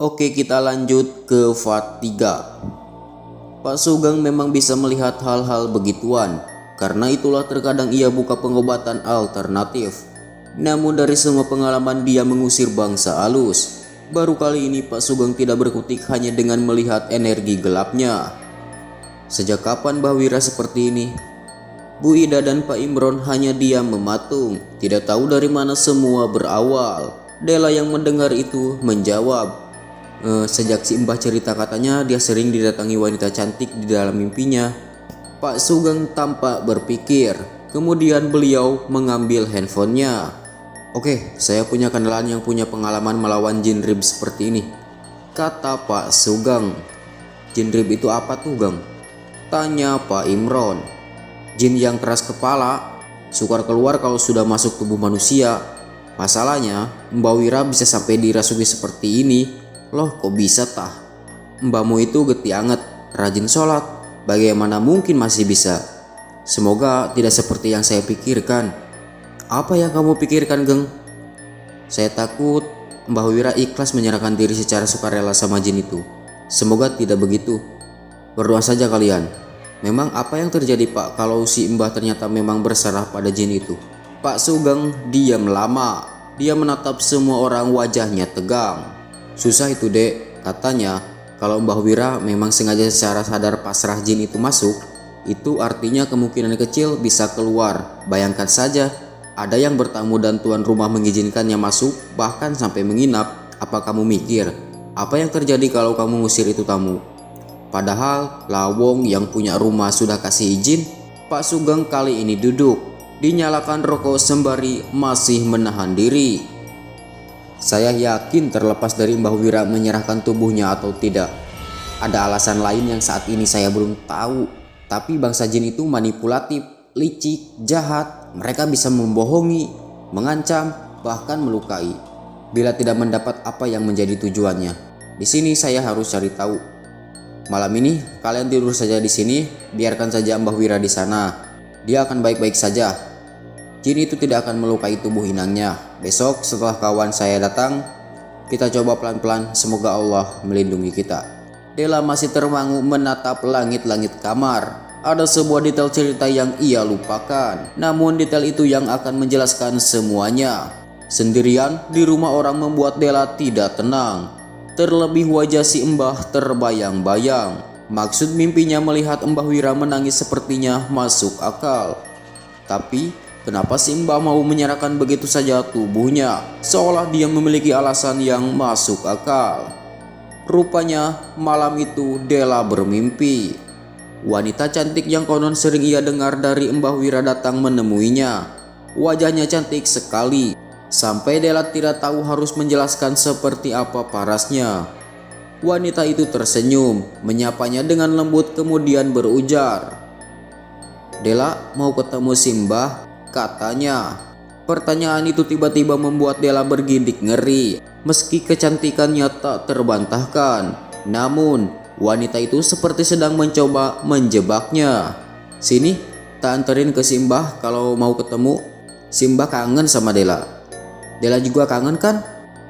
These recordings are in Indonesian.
Oke, kita lanjut ke part 3. Pak Sugeng memang bisa melihat hal-hal begituan. Karena itulah terkadang ia buka pengobatan alternatif. Namun dari semua pengalaman dia mengusir bangsa halus, baru kali ini Pak Sugeng tidak berkutik hanya dengan melihat energi gelapnya. Sejak kapan Mbah Wira seperti ini? Bu Ida dan Pak Imron hanya diam mematung, tidak tahu dari mana semua berawal. Dela yang mendengar itu menjawab, sejak si Mbah cerita katanya dia sering didatangi wanita cantik di dalam mimpinya. Pak Sugeng tampak berpikir, kemudian beliau mengambil handphonenya. Oke, saya punya kenalan yang punya pengalaman melawan jin rib seperti ini, kata Pak Sugeng. Jin rib itu apa tuh, Gang? Tanya Pak Imron. Jin yang keras kepala, sukar keluar kalau sudah masuk tubuh manusia. Masalahnya, Mbak Wira bisa sampai dirasuki seperti ini. Loh, kok bisa tah? Mbakmu itu geti anget, rajin sholat. Bagaimana mungkin masih bisa? Semoga tidak seperti yang saya pikirkan. Apa yang kamu pikirkan, Geng? Saya takut Mbah Wira ikhlas menyerahkan diri secara sukarela sama jin itu. Semoga tidak begitu. Berdoa saja kalian. Memang apa yang terjadi, Pak, kalau si Mbah ternyata memang berserah pada jin itu? Pak Sugeng diam lama. Dia menatap semua orang, wajahnya tegang. Susah itu, Dek. Katanya kalau Mbah Wira memang sengaja secara sadar pasrah jin itu masuk, itu artinya kemungkinan kecil bisa keluar. Bayangkan saja, ada yang bertamu dan tuan rumah mengizinkannya masuk, bahkan sampai menginap. Apa kamu mikir, apa yang terjadi kalau kamu ngusir itu tamu? Padahal Lawong yang punya rumah sudah kasih izin. Pak Sugeng kali ini duduk, dinyalakan rokok sembari masih menahan diri. Saya yakin terlepas dari Mbah Wira menyerahkan tubuhnya atau tidak, ada alasan lain yang saat ini saya belum tahu. Tapi bangsa jin itu manipulatif, licik, jahat. Mereka bisa membohongi, mengancam, bahkan melukai bila tidak mendapat apa yang menjadi tujuannya. Di sini saya harus cari tahu. Malam ini kalian tidur saja di sini, biarkan saja Mbah Wira di sana. Dia akan baik-baik saja. Jin itu tidak akan melukai tubuh inangnya. Besok setelah kawan saya datang, kita coba pelan-pelan, semoga Allah melindungi kita. Dela masih termangu menatap langit-langit kamar. Ada sebuah detail cerita yang ia lupakan, namun detail itu yang akan menjelaskan semuanya. Sendirian di rumah orang membuat Dela tidak tenang. Terlebih wajah si Mbah terbayang-bayang. Maksud mimpinya melihat Mbah Wira menangis sepertinya masuk akal. Tapi kenapa si Mbah mau menyerahkan begitu saja tubuhnya, seolah dia memiliki alasan yang masuk akal. Rupanya malam itu Dela bermimpi. Wanita cantik yang konon sering ia dengar dari Mbah Wira datang menemuinya. Wajahnya cantik sekali, sampai Dela tidak tahu harus menjelaskan seperti apa parasnya. Wanita itu tersenyum, menyapanya dengan lembut kemudian berujar, "Dela mau ketemu Simbah," katanya. Pertanyaan itu tiba-tiba membuat Dela bergidik ngeri. Meski kecantikannya tak terbantahkan, namun wanita itu seperti sedang mencoba menjebaknya. "Sini, tak anterin ke Simbah kalau mau ketemu. Simbah kangen sama Dela." Dela juga kangen kan?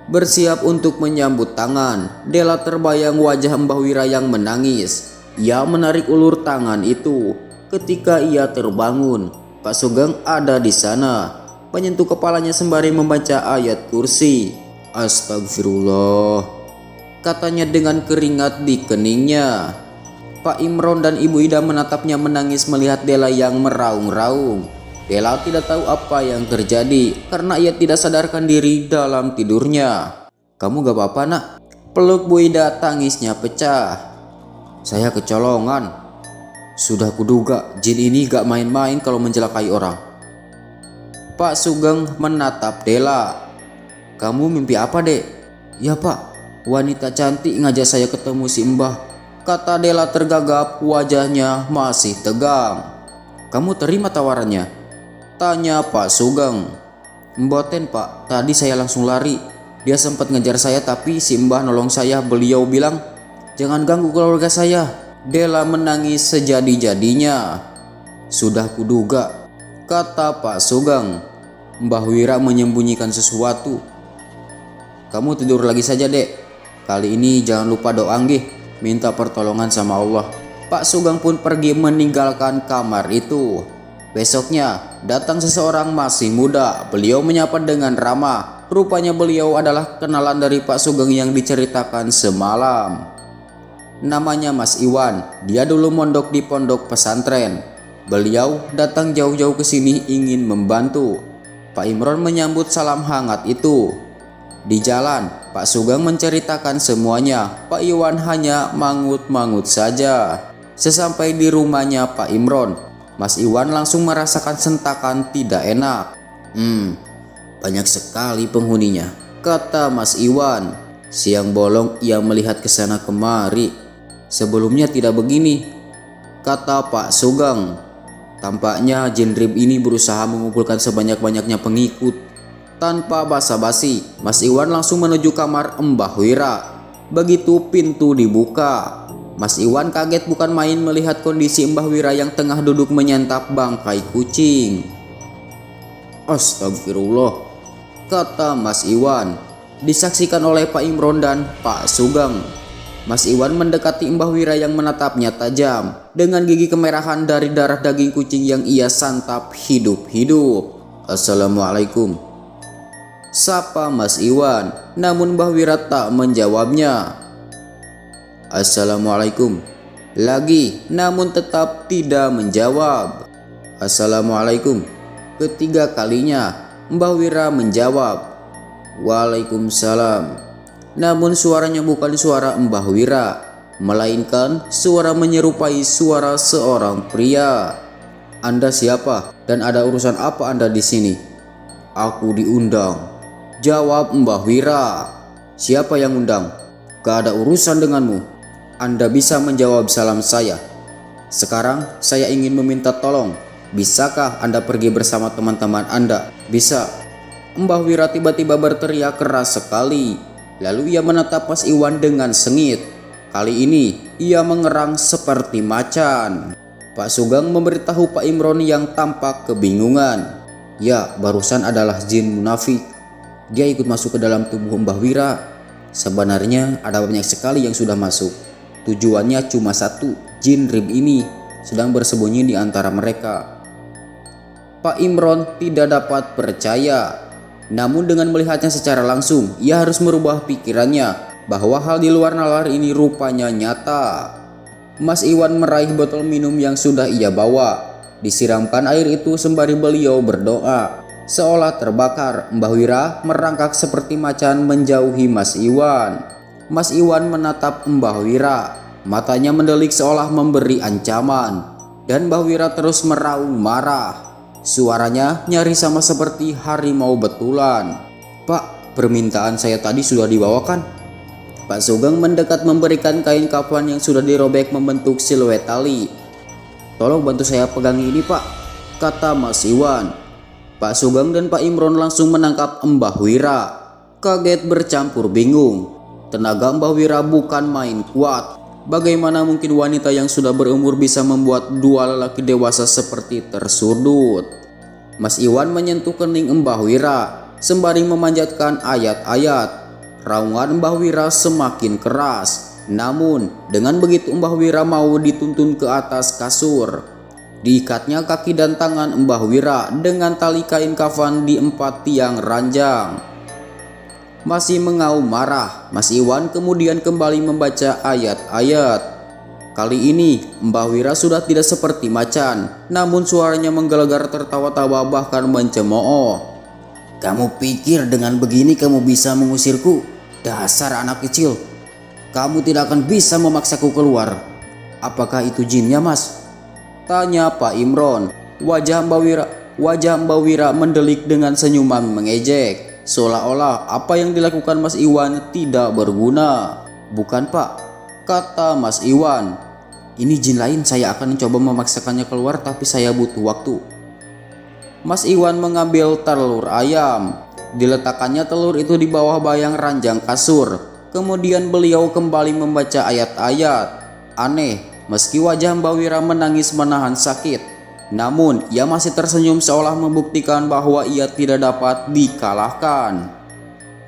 Bersiap untuk menyambut tangan, Dela terbayang wajah Mbah Wira yang menangis. Ia menarik ulur tangan itu. Ketika ia terbangun, Pak Sugeng ada di sana, menyentuh kepalanya sembari membaca ayat kursi. "Astagfirullah," katanya dengan keringat di keningnya. Pak Imron dan Ibu Ida menatapnya menangis melihat Dela yang meraung-raung. Dela tidak tahu apa yang terjadi karena ia tidak sadarkan diri dalam tidurnya. "Kamu gak apa-apa, Nak?" Peluk Bu Ida, tangisnya pecah. "Saya kecolongan. Sudah kuduga jin ini gak main-main kalau mencelakai orang." Pak Sugeng menatap Dela. "Kamu mimpi apa, Dek?" "Ya, Pak, wanita cantik ngajak saya ketemu si Mbah," kata Dela tergagap, wajahnya masih tegang. "Kamu terima tawarannya?" tanya Pak Sugeng. "Mboten, Pak, tadi saya langsung lari. Dia sempat ngejar saya tapi si Mbah nolong saya. Beliau bilang jangan ganggu keluarga saya." Dela menangis sejadi-jadinya. "Sudah kuduga," kata Pak Sugeng. Mbah Wira menyembunyikan sesuatu. "Kamu tidur lagi saja, Dek." Kali ini jangan lupa doa nggih, minta pertolongan sama Allah. Pak Sugeng pun pergi meninggalkan kamar itu. Besoknya datang seseorang masih muda. Beliau menyapa dengan ramah. Rupanya beliau adalah kenalan dari Pak Sugeng yang diceritakan semalam. Namanya Mas Iwan. Dia dulu mondok di pondok pesantren. Beliau datang jauh-jauh ke sini ingin membantu. Pak Imron menyambut salam hangat itu. Di jalan, Pak Sugeng menceritakan semuanya. Pak Iwan hanya mangut-mangut saja. Sesampai di rumahnya Pak Imron, Mas Iwan langsung merasakan sentakan tidak enak. Banyak sekali penghuninya, kata Mas Iwan. Siang bolong ia melihat ke sana kemari. Sebelumnya tidak begini, kata Pak Sugeng. Tampaknya jin rib ini berusaha mengumpulkan sebanyak-banyaknya pengikut. Tanpa basa-basi, Mas Iwan langsung menuju kamar Mbah Wira. Begitu pintu dibuka, Mas Iwan kaget bukan main melihat kondisi Mbah Wira yang tengah duduk menyantap bangkai kucing. Astagfirullah, kata Mas Iwan. Disaksikan oleh Pak Imron dan Pak Sugeng. Mas Iwan mendekati Mbah Wira yang menatapnya tajam dengan gigi kemerahan dari darah daging kucing yang ia santap hidup-hidup. Assalamualaikum, sapa Mas Iwan, namun Mbah Wira tak menjawabnya. Assalamualaikum lagi, namun tetap tidak menjawab. Assalamualaikum ketiga kalinya, Mbah Wira menjawab. Waalaikumsalam. Namun suaranya bukan suara Mbah Wira, melainkan suara menyerupai suara seorang pria. Anda siapa dan ada urusan apa Anda di sini? Aku diundang, jawab Mbah Wira. Siapa yang undang? Gak ada urusan denganmu. Anda bisa menjawab salam saya. Sekarang saya ingin meminta tolong. Bisakah Anda pergi bersama teman-teman Anda? Bisa. Mbah Wira tiba-tiba berteriak keras sekali. Lalu ia menatap Mas Iwan dengan sengit. Kali ini ia mengerang seperti macan. Pak Sugeng memberitahu Pak Imron yang tampak kebingungan. Ya, barusan adalah jin munafik. Dia ikut masuk ke dalam tubuh Mbah Wira. Sebenarnya ada banyak sekali yang sudah masuk. Tujuannya cuma satu, jin rib ini sedang bersembunyi di antara mereka. Pak Imron tidak dapat percaya. Namun dengan melihatnya secara langsung, ia harus merubah pikirannya bahwa hal di luar nalar ini rupanya nyata. Mas Iwan meraih botol minum yang sudah ia bawa. Disiramkan air itu sembari beliau berdoa. Seolah terbakar, Mbah Wira merangkak seperti macan menjauhi Mas Iwan. Mas Iwan menatap Mbah Wira. Matanya mendelik seolah memberi ancaman. Dan Mbah Wira terus meraung marah. Suaranya nyaris sama seperti harimau betulan. Pak, permintaan saya tadi sudah dibawakan. Pak Sugeng mendekat memberikan kain kafan yang sudah dirobek membentuk siluet tali. Tolong bantu saya pegang ini Pak, kata Mas Iwan. Pak Sugeng dan Pak Imron langsung menangkap Mbah Wira. Kaget bercampur bingung. Tenaga Mbah Wira bukan main kuat. Bagaimana mungkin wanita yang sudah berumur bisa membuat dua lelaki dewasa seperti tersudut? Mas Iwan menyentuh kening Mbah Wira sembari memanjatkan ayat-ayat. Raungan Mbah Wira semakin keras. Namun dengan begitu Mbah Wira mau dituntun ke atas kasur. Diikatnya kaki dan tangan Mbah Wira dengan tali kain kafan di 4 tiang ranjang. Masih mengaum marah, Mas Iwan kemudian kembali membaca ayat-ayat. Kali ini Mbah Wira sudah tidak seperti macan, namun suaranya menggelegar tertawa-tawa bahkan mencemooh. Kamu pikir dengan begini kamu bisa mengusirku? Dasar anak kecil. Kamu tidak akan bisa memaksaku keluar. Apakah itu jinnya, Mas? Tanya Pak Imron. Wajah Mbah Wira mendelik dengan senyuman mengejek. Seolah-olah apa yang dilakukan Mas Iwan tidak berguna. Bukan Pak, kata Mas Iwan. Ini jin lain, saya akan mencoba memaksakannya keluar tapi saya butuh waktu. Mas Iwan mengambil telur ayam. Diletakkannya telur itu di bawah bayang ranjang kasur. Kemudian beliau kembali membaca ayat-ayat. Aneh, meski wajah Mbah Wira menangis menahan sakit, namun ia masih tersenyum seolah membuktikan bahwa ia tidak dapat dikalahkan.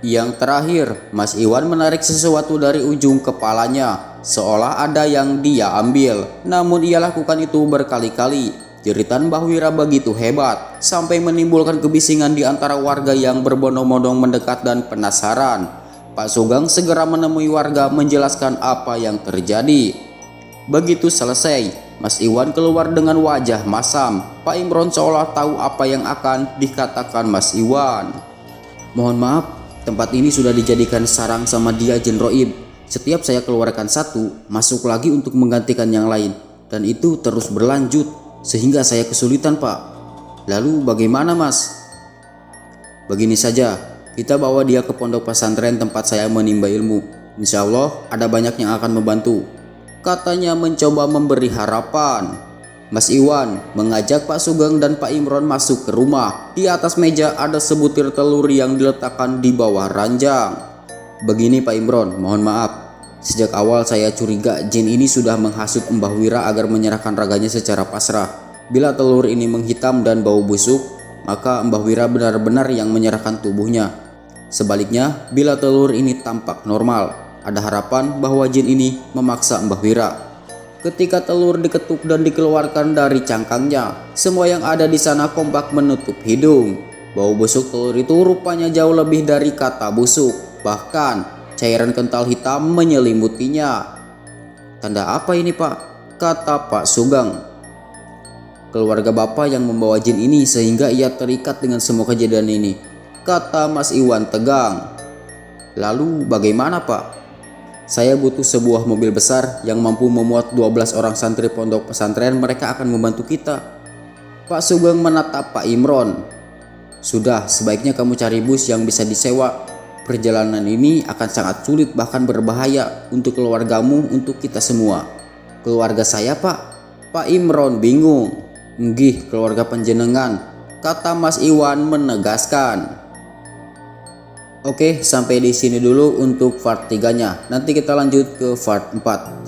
Yang terakhir, Mas Iwan menarik sesuatu dari ujung kepalanya, seolah ada yang dia ambil. Namun ia lakukan itu berkali-kali. Jeritan Mbah Wira begitu hebat, sampai menimbulkan kebisingan di antara warga yang berbondong-bondong mendekat dan penasaran. Pak Sugeng segera menemui warga menjelaskan apa yang terjadi. Begitu selesai, Mas Iwan keluar dengan wajah masam. Pak Imron seolah tahu apa yang akan dikatakan Mas Iwan. Mohon maaf, tempat ini sudah dijadikan sarang sama dia Jin Roib. Setiap saya keluarkan satu, masuk lagi untuk menggantikan yang lain. Dan itu terus berlanjut, sehingga saya kesulitan Pak. Lalu bagaimana Mas? Begini saja, kita bawa dia ke pondok pesantren tempat saya menimba ilmu. Insya Allah ada banyak yang akan membantu, katanya mencoba memberi harapan. Mas Iwan mengajak Pak Sugeng dan Pak Imron masuk ke rumah. Di atas meja ada sebutir telur yang diletakkan di bawah ranjang. Begini Pak Imron, mohon maaf. Sejak awal saya curiga jin ini sudah menghasut Mbah Wira agar menyerahkan raganya secara pasrah. Bila telur ini menghitam dan bau busuk, maka Mbah Wira benar-benar yang menyerahkan tubuhnya. Sebaliknya, bila telur ini tampak normal, ada harapan bahwa jin ini memaksa Mbah Wira. Ketika telur diketuk dan dikeluarkan dari cangkangnya, semua yang ada di sana kompak menutup hidung. Bau busuk telur itu rupanya jauh lebih dari kata busuk, bahkan cairan kental hitam menyelimutinya. Tanda apa ini Pak? Kata Pak Sugeng. Keluarga Bapak yang membawa jin ini sehingga ia terikat dengan semua kejadian ini, kata Mas Iwan tegang. Lalu bagaimana Pak? Saya butuh sebuah mobil besar yang mampu memuat 12 orang santri pondok pesantren. Mereka akan membantu kita. Pak Sugeng menatap Pak Imron. Sudah, sebaiknya kamu cari bus yang bisa disewa. Perjalanan ini akan sangat sulit, bahkan berbahaya untuk keluargamu, untuk kita semua. Keluarga saya Pak? Pak Imron bingung. Nggih, keluarga panjenengan, kata Mas Iwan menegaskan. Oke, sampai di sini dulu untuk part 3-nya. Nanti kita lanjut ke part 4.